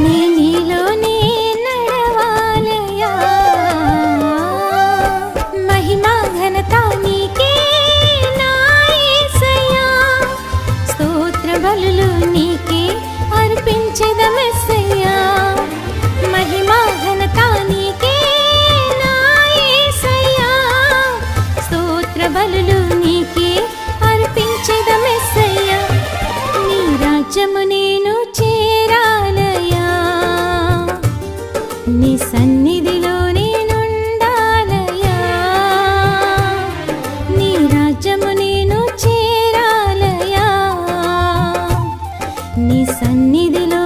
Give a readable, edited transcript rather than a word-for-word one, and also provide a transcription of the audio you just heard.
నీలోనే నడవాలయా మహిమా ఘనత నీకే నా యేసయ్యా స్తోత్ర బలులు నీకే అర్పించెదమెస్సయ్యా మహిమా ఘనత నీకే నా యేసయ్యా స్తోత్ర బలులు నీకే అర్పించెదమెస్సయ్యా నీ రాజ్యము నేను చేరాలయా నీ సన్నిధిలో నేనుండాలయా నీ రాజ్యము నేను చేరాలయా నీ సన్నిధిలో